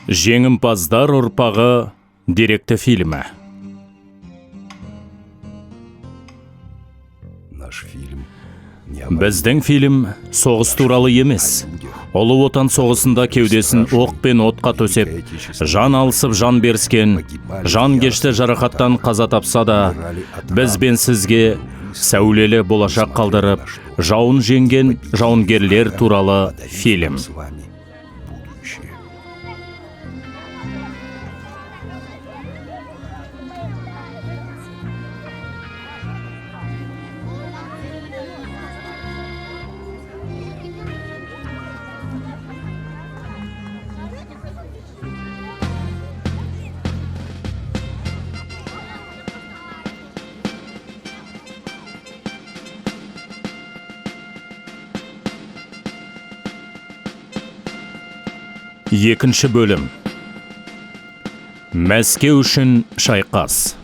Жеңімпаздар ұрпағы деректі фильмі. Біздің фильм соғыс туралы емес. Ұлы отан соғысында кеудесін оқ пен отқа төсеп, жан алысып жан беріскен, жан кешті жарақаттан қаза тапса да, біз бен сізге сәулелі болашақ қалдырып, жауын жеңген жауынгерлер туралы фильм. Екінші бөлім. Мәскеу үшін шайқас.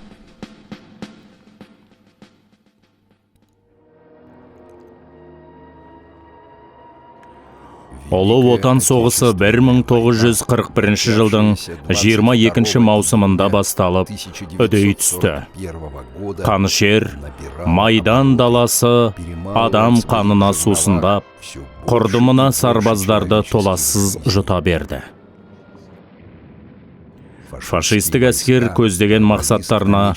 Ұлы отан соғысы 1941 жылдың 22 маусымында басталып, үдей түсті. Қанішер, Майдан даласы адам қанына сусындап, құрдымына сарбаздарды толассыз жұта берді. Фашистік әскер көздеген мақсаттарына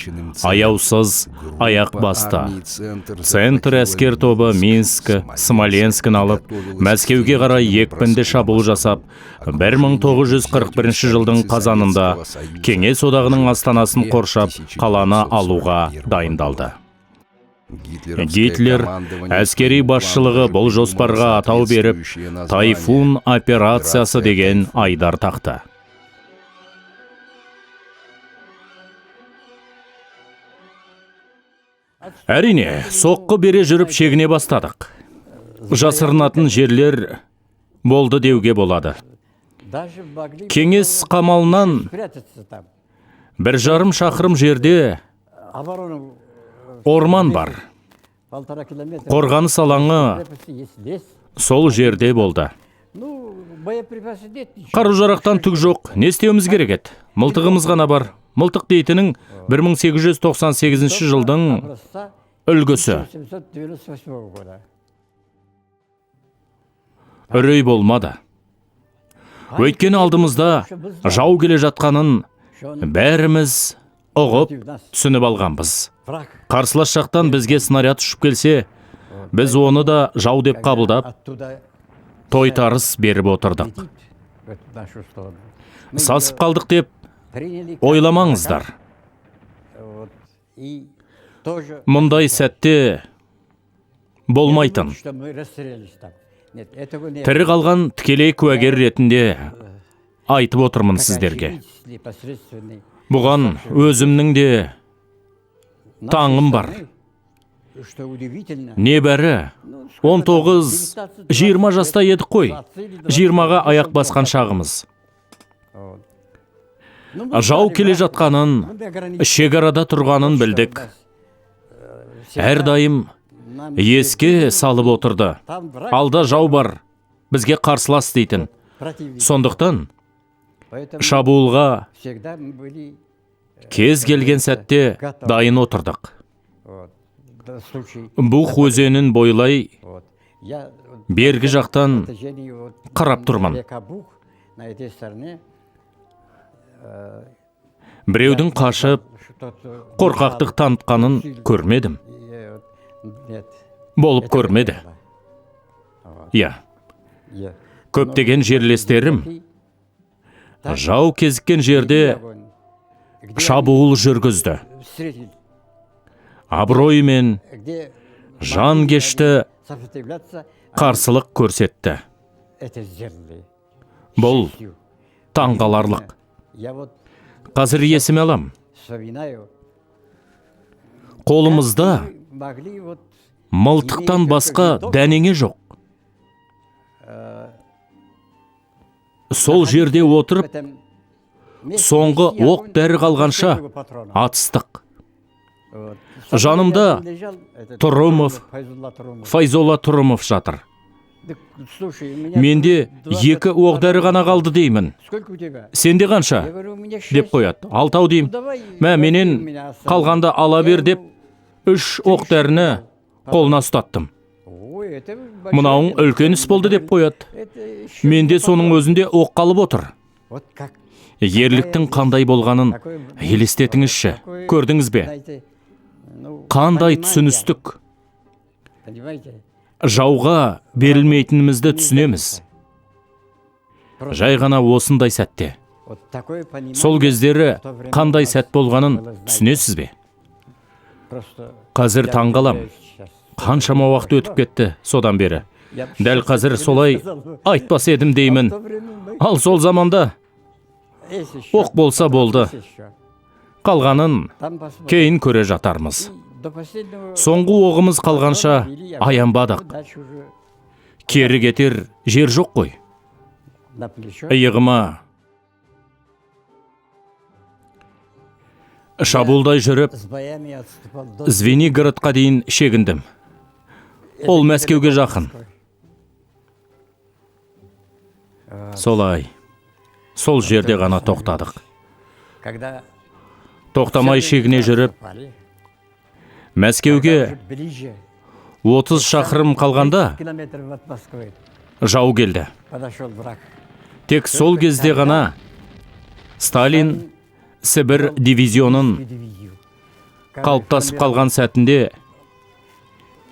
аяусыз аяқ басты. Центр әскер тобы Минск, Смоленскін алып, Мәскеуге қарай екпінді шабуыл жасап, 1941 жылдың қазанында Кеңес одағының астанасын қоршап, қаланы алуға дайындалды. Гитлер әскери басшылығы бұл жоспарға атау беріп, Тайфун операциясы деген айдар тақты. Әрине, соққы бере жүріп шегіне бастадық. Жасырынатын жерлер болды деуге болады. Кеңес қамалынан 1,5 шақырым жерде орман бар. Қорғаныс алаңы сол жерде болды. Қару-жарақтан түк жоқ, не істеуіміз керек еді? Мылтығымыз ғана бар. Мылтық дейтінің 1898 жылдың үлгісі. Үрей болмады. Өйткені алдымызда жау келе жатқанын бәріміз ұғып, түсініп алғанбыз. Қарсылас жақтан бізге снаряд ұшып келсе, біз оны да жау деп қабылдап, тойтарыс беріп отырдық. Сасып қалдық деп ойламаңыздар. Мұндай сәтте болмайтын. Тірі қалған тікелей куәгер ретінде айтып отырмын сіздерге. Бұған өзімнің де таңым бар. Небәрі 19-20 жаста едік қой. 20-ға аяқ басқан шағымыз. Жау келе жатқанын, шекарада тұрғанын білдік. Әрдайым еске салып отырды. Алда жау бар, бізге қарсылас дейтін. Сондықтан шабуылға кез келген сәтте дайын отырдық. Бух өзенін бойлай бергі жақтан қарап тұрмын. Біреудің қашып, қорқақтық танытқанын көрмедім. Болып көрмеді. Көптеген жерлестерім жау кезіккен жерде шабуыл жүргізді. Абыроймен жан кешті қарсылық көрсетті. Бұл таңғаларлық. Қазір есіме алам. Қолымызда мылтықтан басқа дәнеңе жоқ. Сол жерде отырып, соңғы оқ дәрі қалғанша атыстық. Жанымда Тұрымов, Файзолла Тұрымов жатыр. Менде 2 оқ-дәрі ғана қалды деймін. Сенде қанша? Деп қояды. 6 деймін. Мә, менен қалғанды ала бер деп 3 оқ-дәріні қолына ұстаттым. Мынауың үлкен іс болды деп қояды. Менде соның өзінде оқ қалып отыр. Ерліктің қандай болғанын елестетіңізші. Көрдіңіз бе? Қандай түсіністік. Жауға берілмейтінімізді түсінеміз. Жай ғана осындай сәтте. Сол кездері қандай сәт болғанын түсінесіз бе? Қазір таңғалам. Қаншама уақыт өтіп кетті содан бері. Дәл қазір солай айтпас едім деймін. Ал сол заманда оқ болса болды. Қалғанын кейін көре жатармыз. Соңғы оғымыз қалғанша аянбадық. Кері кетер жер жоқ қой. Иығыма шабуылдай жүріп, Звенигородқа дейін шегіндім. Ол Мәскеуге жақын. Солай, сол жерде ғана тоқтадық. Тоқтамай шегіне жүріп, Мәскеуге 30 шақырым қалғанда жау келді. Тек сол кезде ғана Сталин Сібір дивизионын қалыптасып қалған сәтінде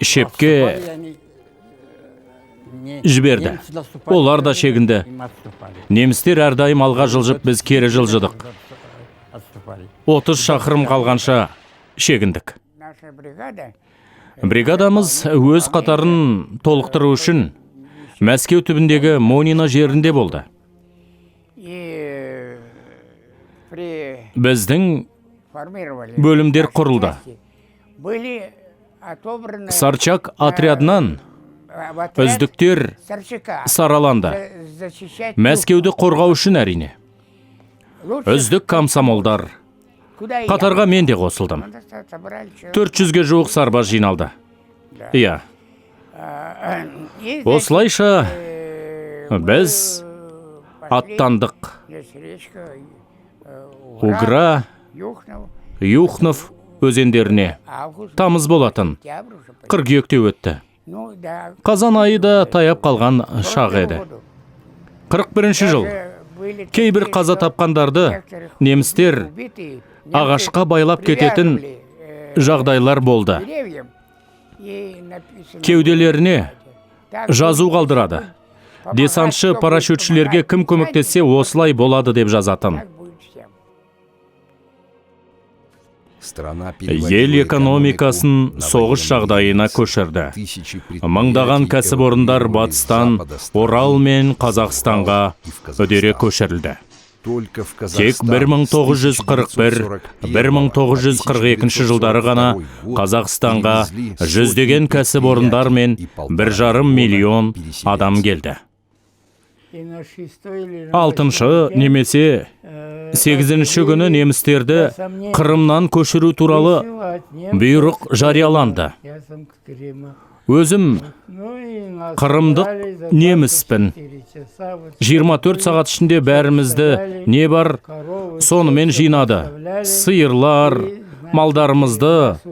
шепке жіберді. Олар да шегінді. Немістер әрдайым алға жылжып, біз кері жылжыдық. 30 шақырым қалғанша шегіндік. Бригадамыз өз қатарын толықтыру үшін Мәскеу түбіндегі Монина жерінде болды. Біздің бөлімдер құрылды. Сарчак отрядынан үздіктер сараланды. Мәскеуді қорғау үшін әрине. Үздік комсомолдар. Қатарға мен де қосылдым. 400-ге жуық сарбаз жиналды. Иә. Осылайша біз аттандық. Угра, Юхнов өзендеріне тамыз болатын. Қыркүйекте өтті. Қазан айы да таяп қалған шақ еді. 41-ші жыл. Кейбір қаза тапқандарды немістер ағашқа байлап кететін жағдайлар болды. Кеуделеріне жазу қалдырады. Десантшы парашютшілерге кім көмектессе осылай болады деп жазатын. Ел экономикасын соғыс жағдайына көшірді. Мыңдаған кәсіпорындар батыстан Орал мен Қазақстанға үдере көшірілді. Тек 1941-1942 жылдары ғана Қазақстанға жүздеген кәсіпорындар мен 1,5 миллион адам келді. 6-шы немесе 8-ші күні немістерді Қырымнан көшіру туралы бұйрық жарияланды. Өзім Қырымдық неміспін. 24 сағат ішінде бәрімізді не бар, сонымен жинады. Сиырлар, малдарымызды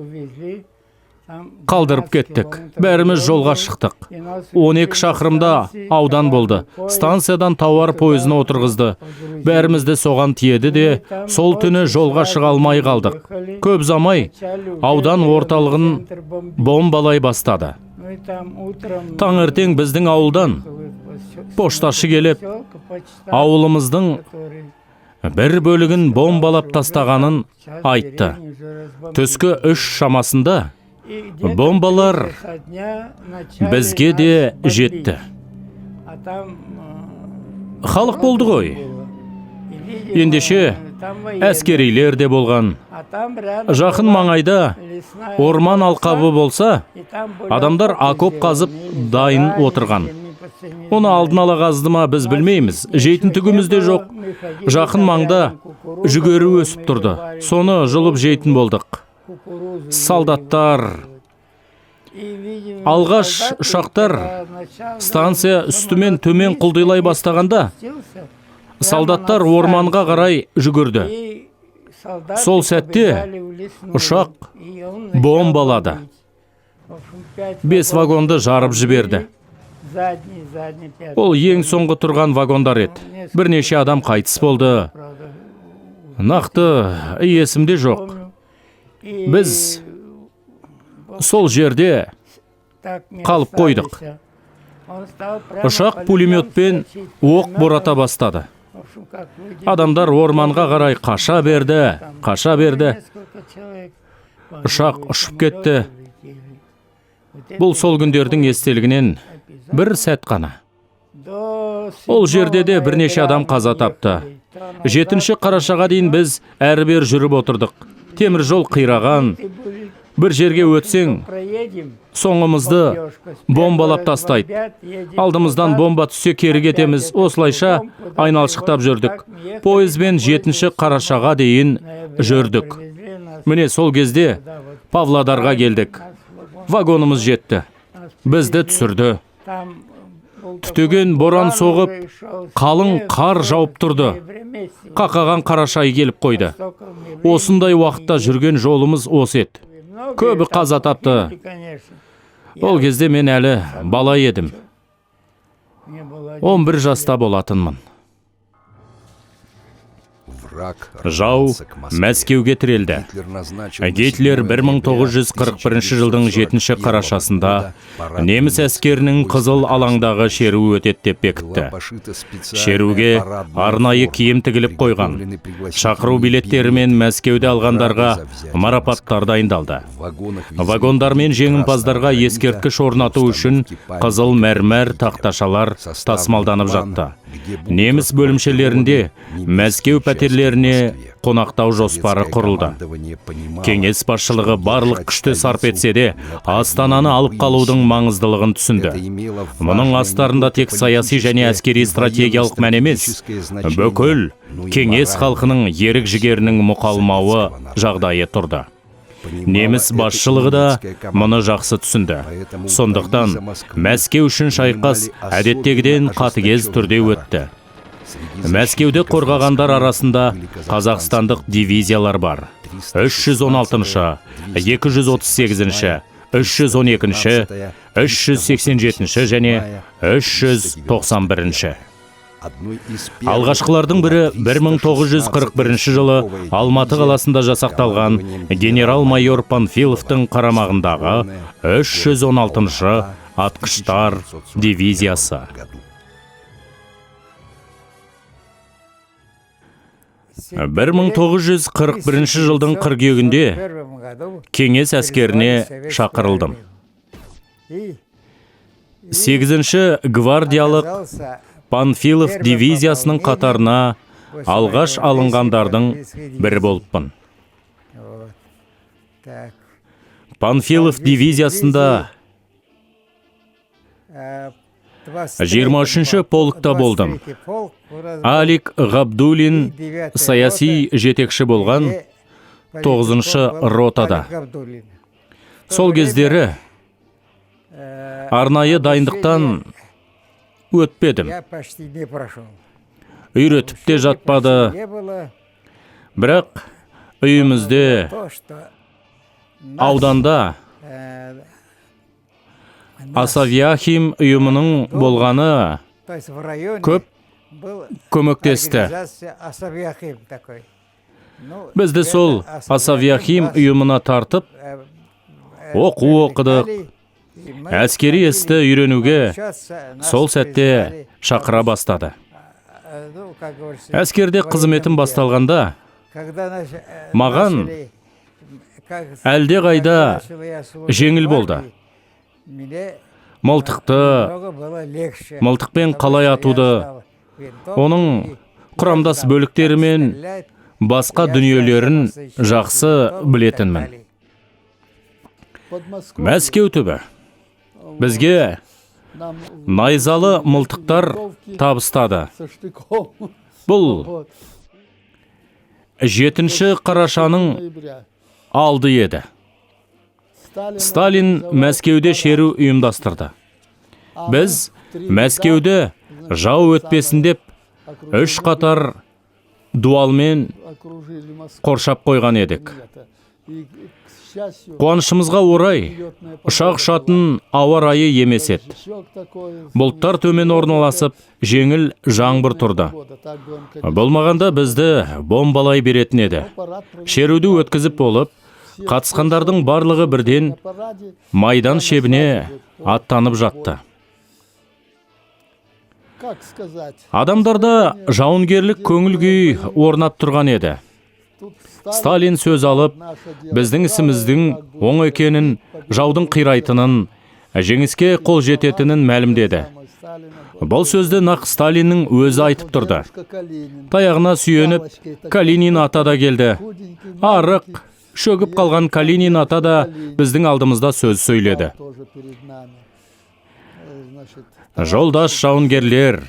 қалдырып кеттік. Бәріміз жолға шықтық. 12 шақырымда аудан болды. Станциядан тауар пойызына отырғызды. Бәрімізді соған тиеді де, сол түні жолға шыға алмай қалдық. Көп замай аудан орталығын бомбалай бастады. Таңертең біздің ауылдан пошташы келіп, ауылымыздың бір бөлігін бомбалап тастағанын айтты. Түскі 3 шамасында бомбалар бізге де жетті. Халық болды ғой. Ендеше әскерилер де болған. Жақын маңайда орман алқабы болса, адамдар окоп қазып дайын отырған. Оны алдын ала қазды ма біз білмейміз. Жейтін түгіміз де жоқ. Жақын маңда жүгері өсіп тұрды. Соны жұлып жейтін болдық. Солдаттар Алғаш ұшақтар станция үстімен төмен құлдилай бастағанда, солдаттар орманға қарай жүгірді. Сол сәтте ұшақ бомбалады. 5 вагонды жарып жіберді. Ол ең соңғы тұрған вагондар еді. Бірнеше адам қайтыс болды. Нақты есімде жоқ. Біз сол жерде қалып қойдық. Ұшақ пулеметпен оқ бората бастады. Адамдар орманға қарай қаша берді. Ұшақ ұшып кетті. Бұл сол күндердің естелігінен бір сәт қана. Ол жерде де бірнеше адам қаза тапты. 7 қарашаға дейін біз әрбір жүріп отырдық. Темір жол қираған. Бір жерге өтсең, соңымызды бомбалап тастайды. Алдымыздан бомба түссе кері кетеміз. Осылайша айналшықтап жүрдік. Пойызбен 7 қарашаға дейін жүрдік. Міне сол кезде Павлодарға келдік. Вагонымыз жетті. Бізді түсірді. Түтеген боран соғып, қалың қар жауып тұрды. Қақаған қарашай келіп қойды. Осындай уақытта жүрген жолымыз осы еді. Көбі қаза тапты. Ол кезде мен әлі бала едім. 11 жаста болатынмын. Жау Мәскеуге тірелді. Гитлер 1941 жылдың 7 қарашасында неміс әскерінің Қызыл алаңдағы шеру өтеді деп бекітті. Шеруге арнайы киім тігіліп қойған. Шақыру билеттерімен Мәскеуде алғандарға марапаттар дайындалды. Вагондар мен жеңімпаздарға ескерткіш орнату үшін қызыл мәрмәр тақташалар тасымалданып жатты. Неміс бөлімшелерінде Мәскеу пәтерлеріне қонақтау жоспары құрылды. Кеңес басшылығы барлық күшті сарп етсе де, Астананы алып қалудың маңыздылығын түсінді. Мұның астарында тек саяси және әскери стратегиялық мән емес, бүкіл кеңес халқының ерік жігерінің мұқалмауы жағдайы тұрды. Неміс басшылығы да мұны жақсы түсінді. Сондықтан Мәскеу үшін шайқас әдеттегіден қатыгез түрде өтті. Мәскеуді қорғағандар арасында қазақстандық дивизиялар бар. 316-шы, 238-шы, 312-шы, 387-шы және 391-шы. Алғашқылардың бірі 1941 жылы Алматы қаласында жасақталған генерал-майор Панфиловтың қарамағындағы 316-шы атқыштар дивизиясы. 1941 жылдың қыркүйегінде кеңес әскеріне шақырылдым. 8-ші гвардиялық Панфилов дивизиясының қатарына алғаш алынғандардың бірі болыппын. Панфилов дивизиясында 23-ші полкта болдым. Алик Ғабдулин саяси жетекші болған 9-шы ротада. Сол кездері арнайы дайындықтан өтпедім. Үйретіп те жатпады. Бірақ үйімізде, ауданда Асавиахим ұйымының болғаны көп көмектесті. Бізді сол Асавиахим ұйымына тартып, оқу оқыдық. Әскери істі үйренуге сол сәтте шақыра бастады. Әскерде қызметім басталғанда, маған әлде қайда жеңіл болды. Мылтықпен қалай атуды, оның құрамдас бөліктері мен басқа дүниелерін жақсы білетінмін. Мәскеу түбі. Бізге найзалы мылтықтар табыстады. Бұл 7-ші қарашаның алды еді. Сталин Мәскеуде шеру ұйымдастырды. Біз Мәскеуді жау өтпесін деп 3 қатар дуалмен қоршап қойған едік. Қуанышымызға орай, ұшақ ұшатын ауа райы емес еді. Бұлттар төмен орналасып, жеңіл жаңбыр тұрды. Болмағанда бізді бомбалай беретін еді. Шеруді өткізіп болып, қатысқандардың барлығы бірден майдан шебіне аттанып жатты. Адамдарда жауынгерлік көңіл-күй орнап тұрған еді. Сталин сөз алып, біздің ісіміздің оң екенін, жаудың қирайтынын, жеңіске қол жететінін мәлімдеді. Бұл сөзді нақ Сталиннің өзі айтып тұрды. Таяғына сүйеніп, Калинин ата да келді. Арық, шөгіп қалған Калинин ата да біздің алдымызда сөз сөйледі. Жолдас жауынгерлер,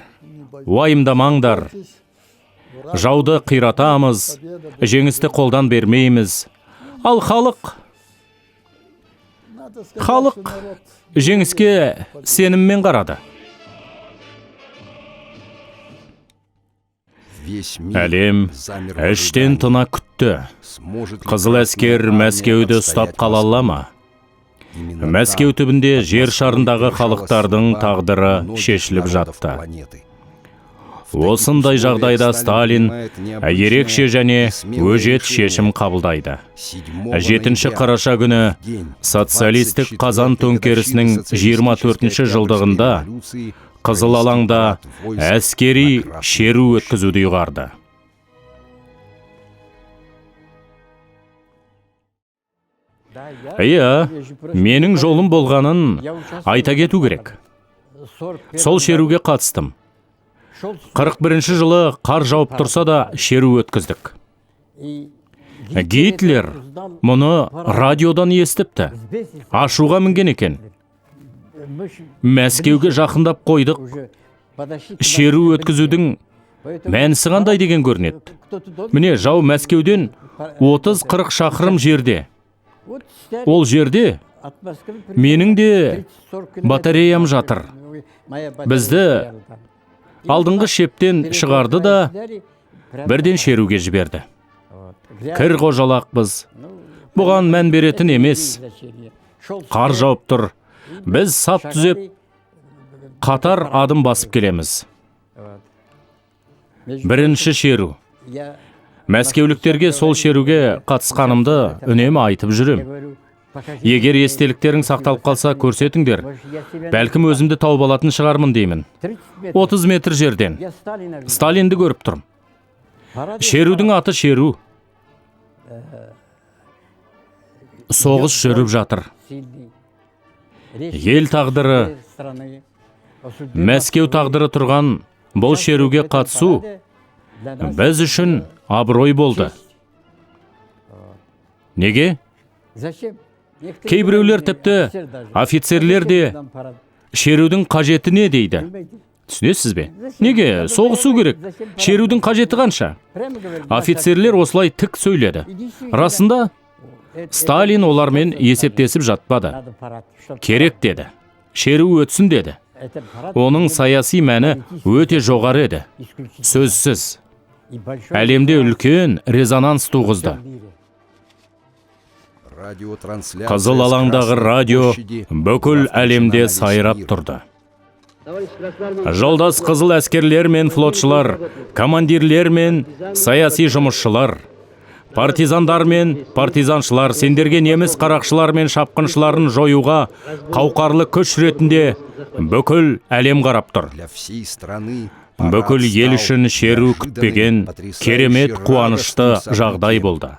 уайымдамаңдар. Жауды қиратамыз, жеңісті қолдан бермейміз. Ал халық жеңіске сеніммен қарады. Әлем іштен тына күтті. Қызыл әскер Мәскеуді ұстап қала ала ма? Мәскеу түбінде жер шарындағы халықтардың тағдыры шешіліп жатты. Осындай жағдайда Сталин ерекше және өжет шешім қабылдайды. 7 қараша күні социалистік қазан төңкерісінің 24 жылдығында Қызыл алаңда әскери шеру өткізуді ұйғарды. Менің жолым болғанын айта кету керек. Сол шеруге қатыстым. 41 жылы қар жауып тұрса да шеру өткіздік. Гитлер мұны радиодан естіпті. Ашуға мінген екен. Мәскеуге жақындап қойдық. Шеру өткізудің мәнісі қандай деген көрінеді. Міне жау Мәскеуден 30-40 шақырым жерде. Ол жерде менің де батареям жатыр. Бізді алдыңғы шептен шығарды да бірден шеруге жіберді. Кір қожалақпыз. Бұған мән беретін емес. Қар жауып тұр. Біз сап түзеп, қатар адым басып келеміз. Бірінші шеру. Мәскеуліктерге сол шеруге қатысқанымды үнемі айтып жүрем. Егер естеліктерің сақталып қалса көрсетіңдер. Бәлкім өзімді тауып алатын шығармын деймін. 30 метр жерден. Сталинді көріп тұрмын. Шерудің аты шеру. Соғыс жүріп жатыр. Ел тағдыры, Мәскеу тағдыры тұрған бұл шеруге қатысу біз үшін абырой болды. Неге? Кейбіреулер тіпті офицерлер де шерудің қажеті не дейді. Түсінесіз бе? Неге? Соғысу керек. Шерудің қажеті қанша? Офицерлер осылай тік сөйледі. Расында Сталин олармен есептесіп жатпады. Керек деді. Шеру өтсін деді. Оның саяси мәні өте жоғары еді. Сөзсіз. Әлемде үлкен резонанс туғызды. Қызыл алаңдағы радио бүкіл әлемде сайрап тұрды. Жолдас қызыл әскерлер мен флотшылар, командирлер мен саяси жұмысшылар, партизандар мен партизаншылар, сендерге неміс қарақшылар мен шапқыншыларын жоюға қауқарлы күш ретінде бүкіл әлем қарап тұр. Бүкіл ел үшін шеру күтпеген керемет қуанышты жағдай болды.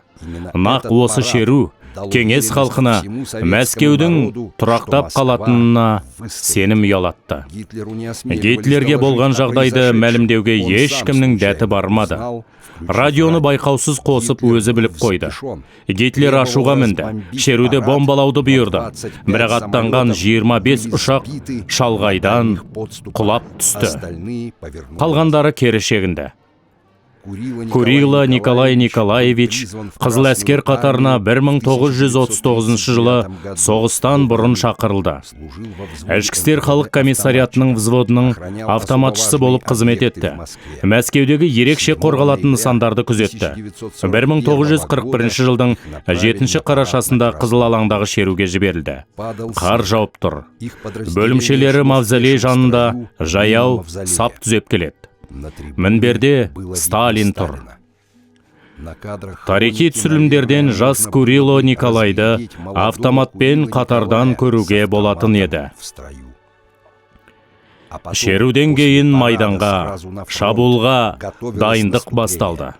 Нақ осы шеру кеңес халқына Мәскеудің тұрақтап қалатынына сенім ұялатты. Гитлерге болған жағдайды мәлімдеуге ешкімнің дәті бармады. Радионы байқаусыз қосып өзі біліп қойды. Гитлер ашуға мінді. Шеруді бомбалауды бұйырды. Бірақ аттанған 25 ұшақ шалғайдан құлап түсті. Қалғандары кері шегінді. Курила Николай Николаевич Қызыл әскер қатарына 1939 жылы соғыстан бұрын шақырылды. Ішкі істер халық комиссариатының взводының автоматшысы болып қызмет етті. Мәскеудегі ерекше қорғалатын нысандарды күзетті. 1941 жылдың 7 қарашасында Қызыл алаңдағы шеруге жіберілді. Қар жауып тұр. Бөлімшелері мавзолей жанында жаяу сап түзеп келеді. Мінберде Сталин тұр. Тарихи түсірілімдерден жас Курило Николайды автоматпен қатардан көруге болатын еді. Шеруден кейін майданға, шабуылға дайындық басталды.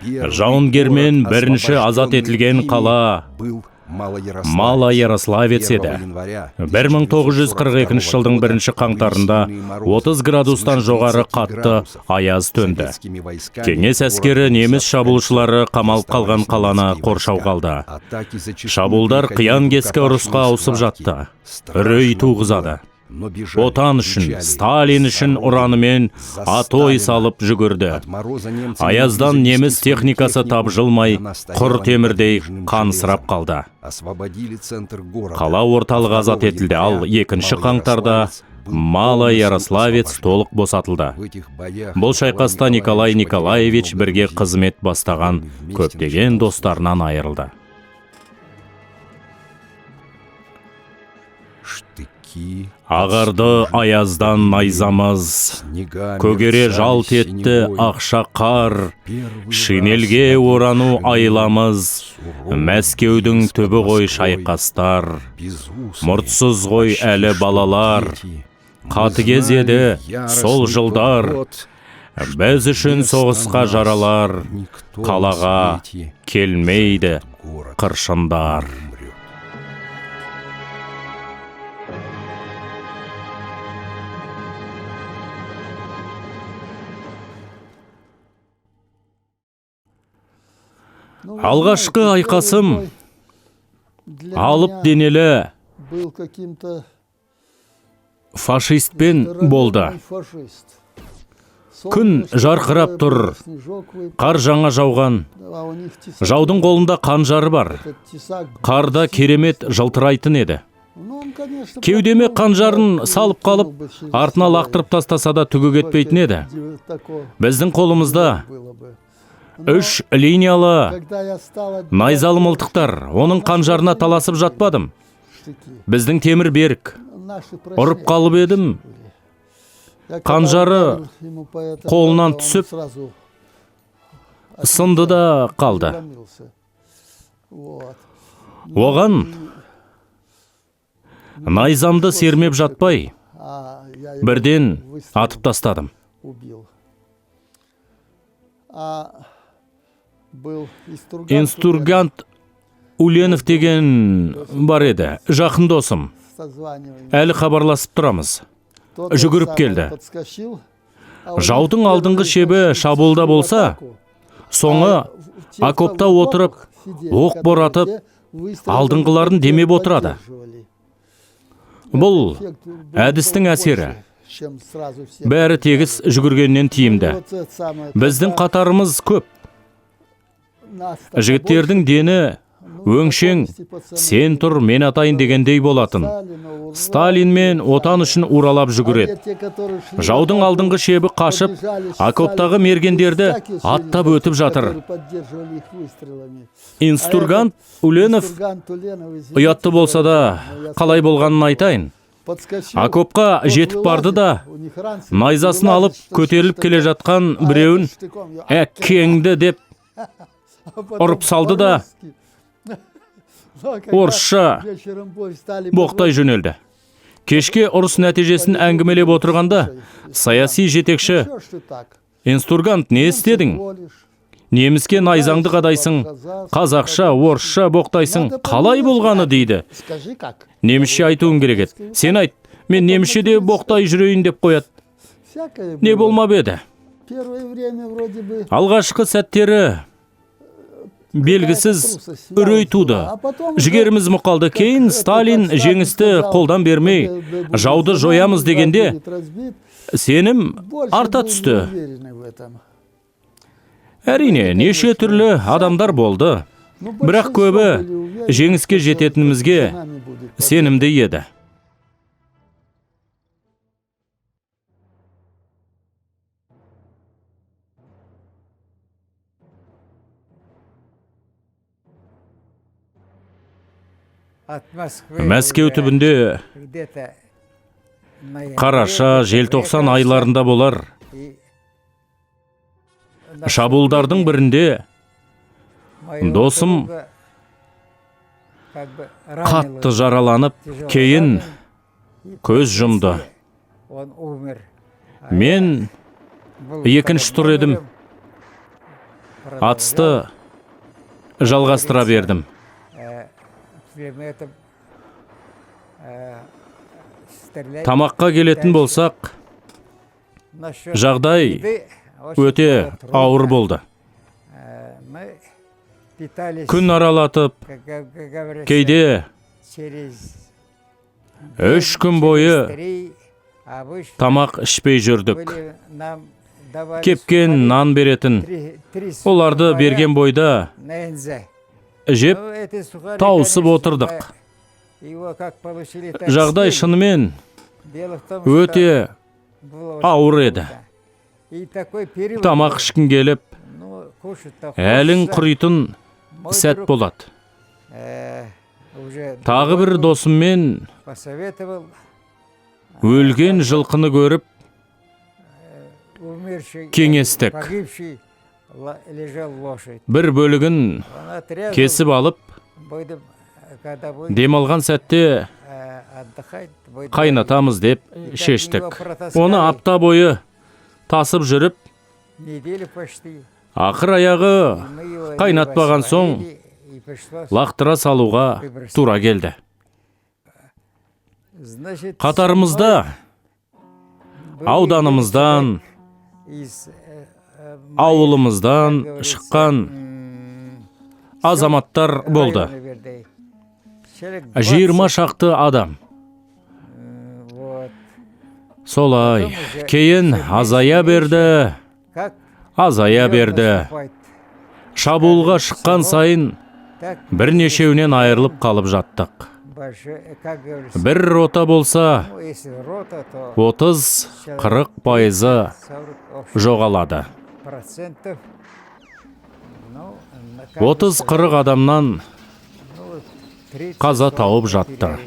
Жауынгермен бірінші азат етілген қала Малоярославец еді. 1942 жылдың 1 қаңтарында 30 градустан жоғары қатты аяз төнді. Кеңес әскері неміс шабуылшылары қамалып қалған қаланы қоршауға алды. Шабуылдар қиян-кескі ұрысқа ауысып жатты. Үрей туғызады. Отан үшін, Сталин үшін ұранымен атой салып жүгірді. Аяздан неміс техникасы тапжылмай, құр темірдей қансырап қалды. Қала орталығы азат етілді, ал 2 қаңтарда Малоярославец толық босатылды. Бұл шайқаста Николай Николаевич бірге қызмет бастаған көптеген достарынан айырылды. Ағарды аяздан найзамыз, көгере жалт етті ақша қар, шинелге орану айламыз, Мәскеудің түбі ғой шайқастар, мұртсыз ғой әлі балалар, қатыгез еді сол жылдар, біз үшін соғысқа жаралар, қалаға келмейді қыршындар. Алғашқы айқасым алып денелі фашистпен болды. Күн жарқырап тұр, қар жаңа жауған, жаудың қолында қанжары бар. Қарда керемет жылтырайтын еді. Кеудеме қанжарын салып қалып, артына лақтырып тастаса да түгі кетпейтін еді. Біздің қолымызда 3 линиялы найзалы мылтықтар, оның қанжарына таласып жатпадым. Біздің темір берік. Ұрып қалып едім. Қанжары қолынан түсіп, сынды да қалды. Оған найзамды сермеп жатпай, бірден атып тастадым. Инстургант Уленов деген бар еді, жақын досым. Әлі хабарласып тұрамыз. Жүгіріп келді. Жаудың алдыңғы шебі шабуылда болса, соңы окопта отырып, оқ боратып, алдыңғыларын демеп отырады. Бұл әдістің әсері. Бәрі тегіс жүгіргеннен тиімді. Біздің қатарымыз көп. Жігіттердің дені өңшең, сен тұр, мен атайын дегендей болатын. Сталин мен отан үшін уралап жүгіреді. Жаудың алдыңғы шебі қашып, окоптағы мергендерді аттап өтіп жатыр. Инстургант Уленов ұятты болса да, қалай болғанын айтайын. Окопқа жетіп барды да, найзасын алып көтеріліп келе жатқан біреуін әккеңді деп ұрып салды да, орысша боқтай жөнелді. Кешке ұрыс нәтижесін әңгімелеп отырғанда, саяси жетекші: «Инстургант, не істедің? Неміске найзаңды қадайсың, қазақша, орысша боқтайсың, қалай болғаны?» дейді. Немісше айтуың керек еді. Сен айт, мен немісше де боқтай жүрейін деп қояды. Не болмап еді? Алғашқы сәттері белгісіз үрей туды. Жігеріміз мұқалды. Кейін Сталин жеңісті қолдан бермей, жауды жоямыз дегенде, сенім арта түсті. Әрине, неше түрлі адамдар болды. Бірақ көбі жеңіске жететінімізге сенімді еді. Мәскеу түбінде қараша, желтоқсан айларында болар. Шабуылдардың бірінде досым қатты жараланып, кейін көз жұмды. Мен екінші тұр едім. Атысты жалғастыра бердім. Тамаққа келетін болсақ, жағдай өте ауыр болды. Күн аралатып, кейде 3 күн бойы тамақ ішпей жүрдік. Кепкен нан беретін, оларды берген бойда жеп тауысып отырдық. Жағдай шынымен өте ауыр еді. Тамақ ішкің келіп, әлің құритын сәт болады. Тағы бір досыммен өлген жылқыны көріп кеңестік. Бір бөлігін кесіп алып, демалған сәтте қайнатамыз деп шештік. Оны апта бойы тасып жүріп, ақыр аяғы қайнатпаған соң лақтыра салуға тура келді. Қатарымызда ауданымыздан, ауылымыздан шыққан азаматтар болды. 20 шақты адам. Солай, кейін азая берді. Шабуылға шыққан сайын бірнешеуінен айырылып қалып жаттық. Бір рота болса, 30-40% жоғалады. 30-40 адамнан қаза тауып жатты.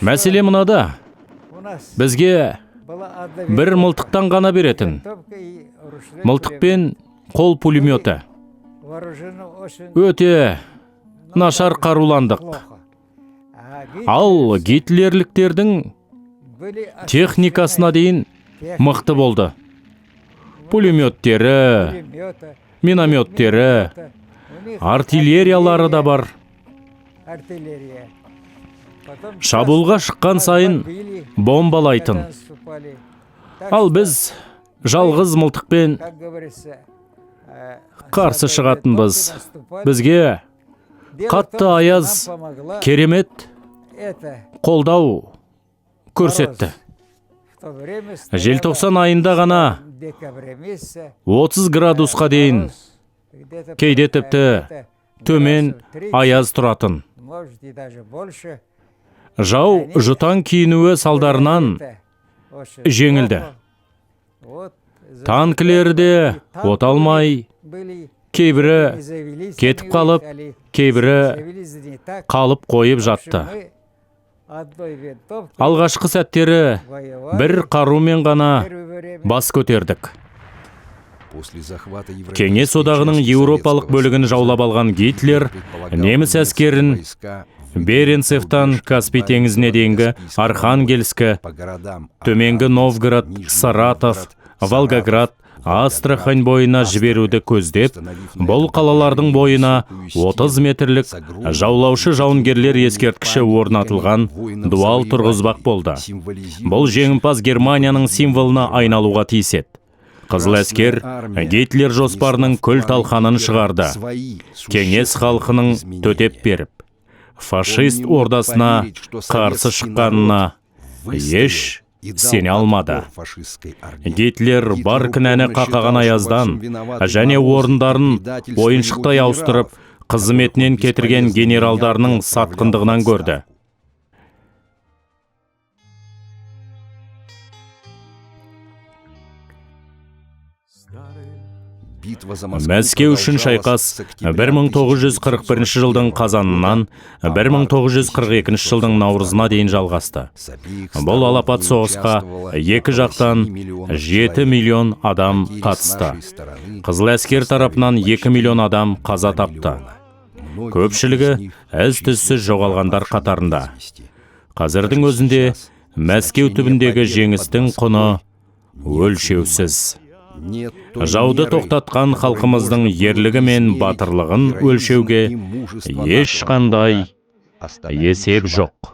Мәселе мынада, бізге бір мылтықтан ғана беретін. Мылтықпен қол пулеметі. Өте нашар қаруландық. Ал гитлерліктердің техникасына дейін мықты болды. Пулеметтері, минометтері, артиллериялары да бар. Шабуылға шыққан сайын бомбалайтын. Ал біз жалғыз мылтықпен қарсы шығатынбыз. Бізге қатты аяз, керемет қолдау көрсетті. Желтоқсан айында ғана 30 градусқа дейін, кейде тіпті төмен аяз тұратын. Жау жұтаң киінуі салдарынан жеңілді. Танкілері де оталмай, кейбірі кетіп қалып, кейбірі қалып қойып жатты. Алғашқы сәттері бір қарумен ғана бас көтердік. Кеңес одағының еуропалық бөлігін жаулап алған Гитлер неміс әскерін Беренцевтан Каспий теңізіне дейінгі Архангельскі, төменгі Новгород, Саратов, Волгоград, Астрахань бойына жіберуді көздеп, бұл қалалардың бойына 30 метрлік жаулаушы жауынгерлер ескерткіші орнатылған дуал тұрғызбақ болды. Бұл жеңімпаз Германияның символына айналуға тиіс еді. Қызыл әскер Гитлер жоспарының күл талқанын шығарды. Кеңес халқының төтеп беріп, фашист ордасына қарсы шыққанына еш сене алмады. Гитлер бар кінәні қақаған аяздан және орындарын ойыншықтай ауыстырып, қызметінен кетірген генералдарының сатқындығынан көрді. Мәскеу үшін шайқас 1941 жылдың қазанынан 1942 жылдың наурызына дейін жалғасты. Бұл алапат соғысқа екі жақтан 7 миллион адам қатысты. Қызыл әскер тарапынан 2 миллион адам қаза тапты. Көпшілігі із-түзсіз жоғалғандар қатарында. Қазірдің өзінде Мәскеу түбіндегі жеңістің құны өлшеусіз. Жауды тоқтатқан халқымыздың ерлігі мен батырлығын өлшеуге ешқандай есеп жоқ.